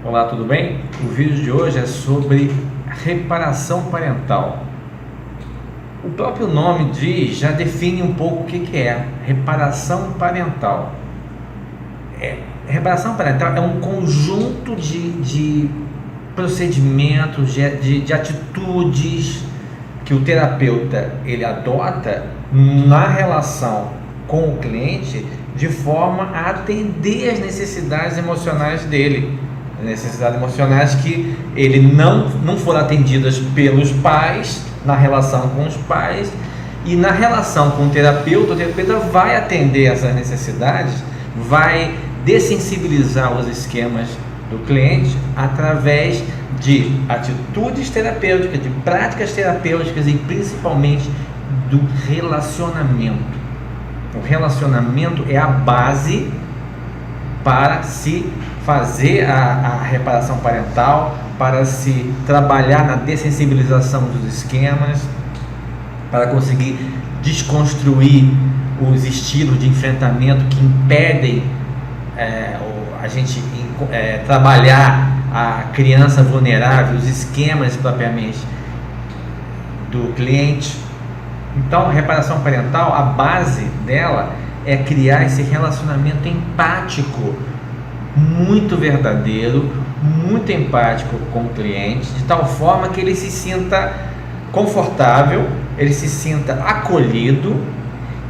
Olá, tudo bem? O vídeo de hoje é sobre reparação parental. O próprio nome já define um pouco o que é reparação parental. Reparação parental é um conjunto de procedimentos, de atitudes que o terapeuta ele adota na relação com o cliente de forma a atender as necessidades emocionais dele. Necessidades emocionais que ele não foram atendidas pelos pais, na relação com os pais, e na relação com o terapeuta vai atender essas necessidades, vai dessensibilizar os esquemas do cliente através de atitudes terapêuticas, de práticas terapêuticas e principalmente do relacionamento. O relacionamento é a base para se fazer a reparação parental, para se trabalhar na dessensibilização dos esquemas, para conseguir desconstruir os estilos de enfrentamento que impedem a gente trabalhar a criança vulnerável, os esquemas propriamente do cliente. Então, reparação parental, a base dela é criar esse relacionamento empático, muito verdadeiro, muito empático com o cliente, de tal forma que ele se sinta confortável, ele se sinta acolhido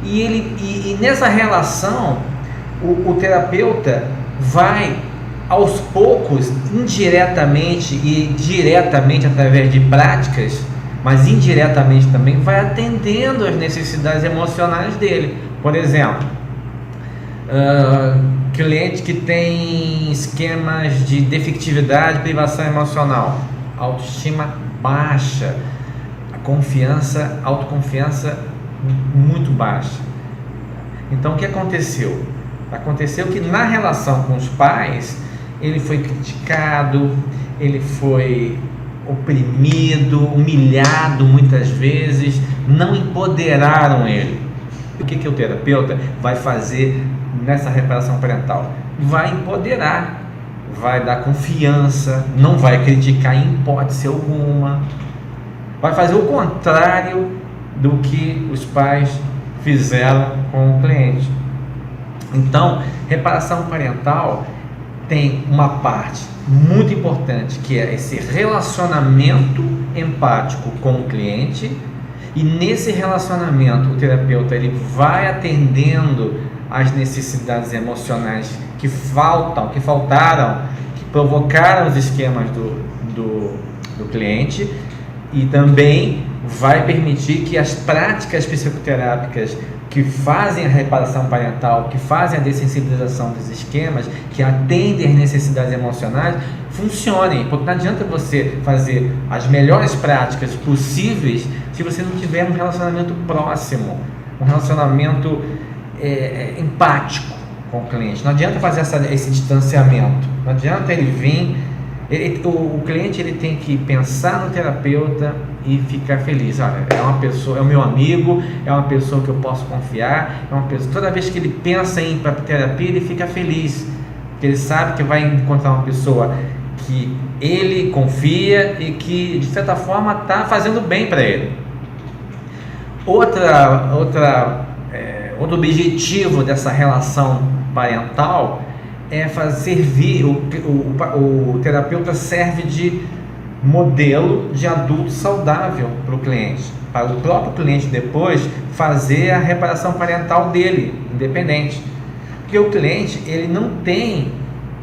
e nessa relação o terapeuta vai aos poucos, indiretamente e diretamente através de práticas, mas indiretamente também vai atendendo às necessidades emocionais dele. Por exemplo, cliente que tem esquemas de defectividade, privação emocional, autoestima baixa, autoconfiança muito baixa. Então o que aconteceu? Aconteceu que na relação com os pais ele foi criticado, ele foi oprimido, humilhado muitas vezes, não empoderaram ele. O que o terapeuta vai fazer nessa reparação parental? Vai empoderar, vai dar confiança, não vai criticar em hipótese alguma, vai fazer o contrário do que os pais fizeram com o cliente. Então, reparação parental tem uma parte muito importante que é esse relacionamento empático com o cliente, e nesse relacionamento o terapeuta ele vai atendendo as necessidades emocionais que faltaram, que provocaram os esquemas do cliente, e também vai permitir que as práticas psicoterápicas que fazem a reparação parental, que fazem a dessensibilização dos esquemas, que atendem às necessidades emocionais, funcionem, porque não adianta você fazer as melhores práticas possíveis se você não tiver um relacionamento próximo, um relacionamento empático com o cliente. Não adianta fazer esse distanciamento, não adianta ele vir. O cliente ele tem que pensar no terapeuta e ficar feliz. Olha, é uma pessoa, é o meu amigo, é uma pessoa que eu posso confiar, é uma pessoa. Toda vez que ele pensa em ir para a terapia, ele fica feliz, porque ele sabe que vai encontrar uma pessoa que ele confia e que de certa forma está fazendo bem para ele. Outro objetivo dessa relação parental é servir, o terapeuta serve de modelo de adulto saudável para o cliente, para o próprio cliente depois fazer a reparação parental dele, independente, porque o cliente ele não tem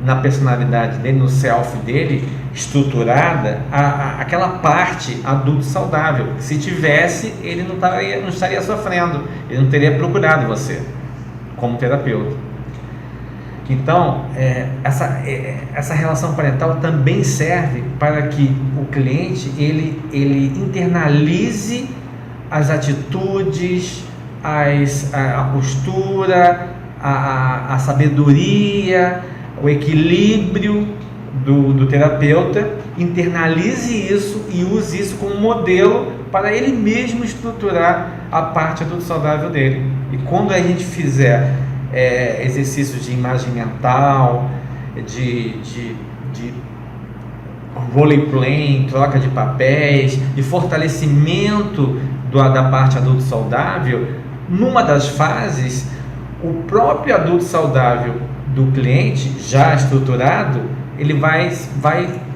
na personalidade dele, no self dele, estruturada aquela parte adulto saudável. Se tivesse, ele não estaria sofrendo, ele não teria procurado você como terapeuta. Então, essa relação parental também serve para que o cliente ele internalize as atitudes, a postura, a sabedoria, o equilíbrio do terapeuta, internalize isso e use isso como modelo para ele mesmo estruturar a parte adulto saudável dele. E quando a gente fizer exercícios de imagem mental, de role-playing, troca de papéis, de fortalecimento da parte adulto saudável. Numa das fases, o próprio adulto saudável do cliente, já estruturado, ele vai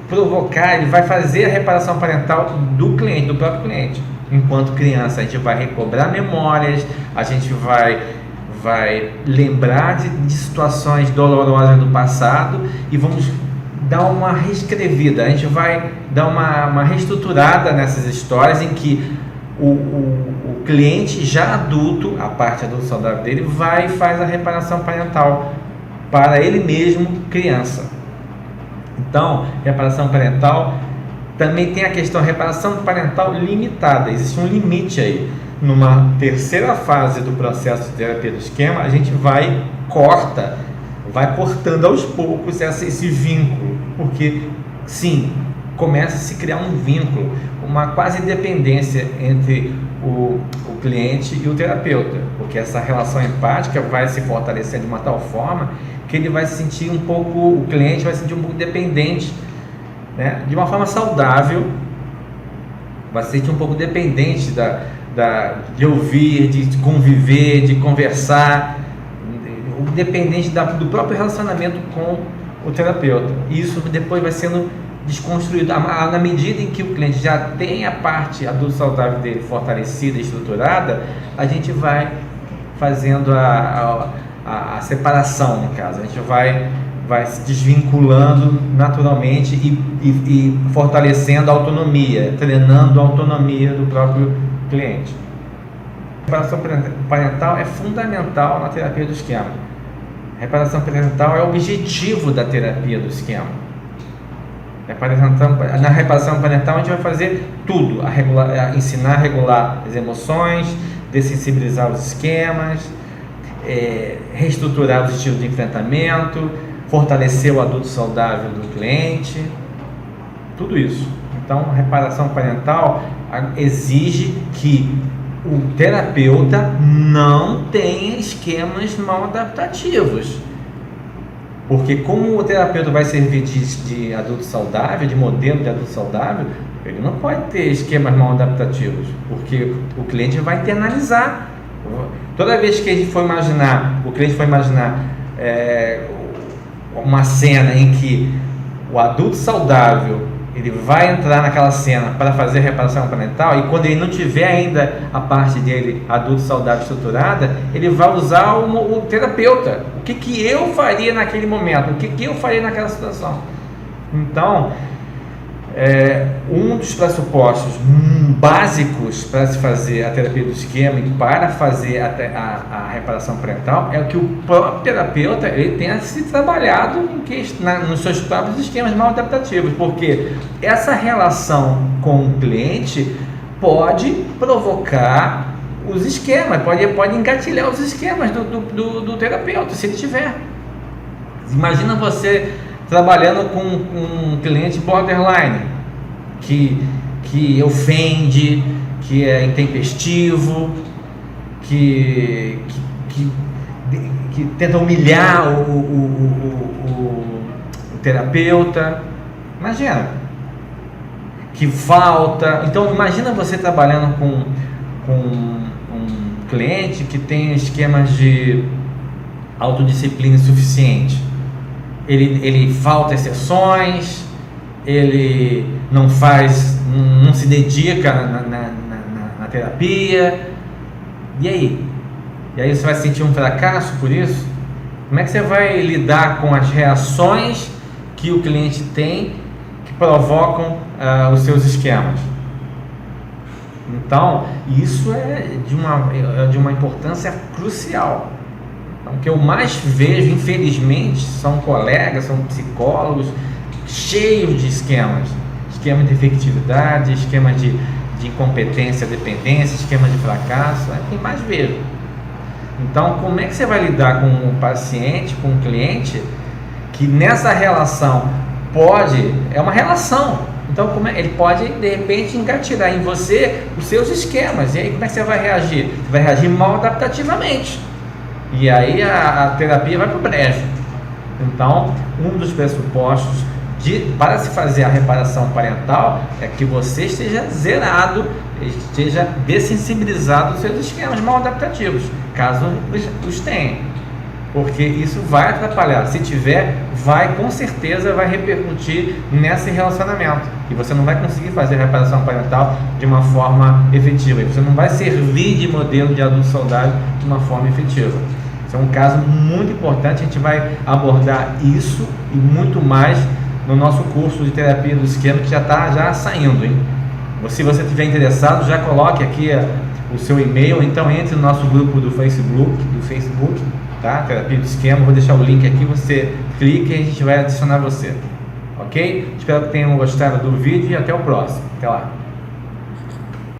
provocar, ele vai fazer a reparação parental do cliente, do próprio cliente. Enquanto criança, a gente vai recobrar memórias, a gente vai lembrar de situações dolorosas do passado e vamos dar uma reescrevida, a gente vai dar uma reestruturada nessas histórias em que o cliente já adulto, a parte adulto saudável dele, vai e faz a reparação parental para ele mesmo, criança. Então, reparação parental também tem a questão reparação parental limitada, existe um limite aí. Numa terceira fase do processo de terapia do esquema, a gente vai cortando aos poucos esse vínculo, porque sim, começa a se criar um vínculo, uma quase dependência entre o cliente e o terapeuta, porque essa relação empática vai se fortalecer de uma tal forma que ele vai se sentir o cliente vai se sentir um pouco dependente, né? De uma forma saudável, vai se sentir um pouco dependente de ouvir, de conviver, de conversar, dependente do próprio relacionamento com o terapeuta. E isso depois vai sendo desconstruído. Na medida em que o cliente já tem a parte adulto saudável dele fortalecida e estruturada, a gente vai fazendo a separação, no caso. A gente vai se desvinculando naturalmente e fortalecendo a autonomia, treinando a autonomia do próprio cliente. A reparação parental é fundamental na terapia do esquema. A reparação parental é o objetivo da terapia do esquema. Na reparação parental a gente vai fazer tudo, ensinar a regular as emoções, dessensibilizar os esquemas, reestruturar os estilos de enfrentamento, fortalecer o adulto saudável do cliente, tudo isso. Então, a reparação parental exige que o terapeuta não tenha esquemas mal adaptativos. Porque como o terapeuta vai servir de adulto saudável, de modelo de adulto saudável, ele não pode ter esquemas mal adaptativos, porque o cliente vai internalizar. Toda vez que o cliente for imaginar uma cena em que o adulto saudável ele vai entrar naquela cena para fazer a reparação parental, e quando ele não tiver ainda a parte dele adulto saudável estruturada, ele vai usar o terapeuta. O que eu faria naquele momento? O que eu faria naquela situação? Então, um dos pressupostos básicos para se fazer a terapia do esquema e para fazer a reparação parental é que o próprio terapeuta ele tenha se trabalhado nos seus próprios esquemas mal adaptativos, porque essa relação com o cliente pode provocar os esquemas, pode engatilhar os esquemas do terapeuta, se ele tiver. Imagina você trabalhando com um cliente borderline, que ofende, que é intempestivo, que tenta humilhar o terapeuta. Imagina, que falta. Então, imagina você trabalhando com um cliente que tem esquemas de autodisciplina insuficiente. Ele falta as sessões, ele não se dedica na terapia. E aí? E aí você vai sentir um fracasso por isso? Como é que você vai lidar com as reações que o cliente tem que provocam os seus esquemas? Então, isso é de uma importância crucial. Então, o que eu mais vejo, infelizmente, são colegas, são psicólogos cheios de esquemas de efetividade, esquemas de incompetência, dependência, esquemas de fracasso, é o que mais vejo. Então, como é que você vai lidar com o paciente, com o cliente, que nessa relação é uma relação, então ele pode, de repente, engatilhar em você os seus esquemas, e aí como é que você vai reagir? Você vai reagir mal adaptativamente. E aí a terapia vai para o brejo. Então, um dos pressupostos para se fazer a reparação parental é que você esteja zerado, esteja dessensibilizado dos seus esquemas mal adaptativos, caso os tenha, porque isso vai atrapalhar. Se tiver, com certeza vai repercutir nesse relacionamento e você não vai conseguir fazer a reparação parental de uma forma efetiva, e você não vai servir de modelo de adulto saudável de uma forma efetiva. Isso é um caso muito importante. A gente vai abordar isso e muito mais no nosso curso de terapia do esquema, que já está saindo, hein? Se você estiver interessado, já coloque aqui o seu e-mail, então entre no nosso grupo do Facebook, tá? Terapia do esquema. Vou deixar o link aqui, você clica e a gente vai adicionar você, ok? Espero que tenham gostado do vídeo e até o próximo. Até lá!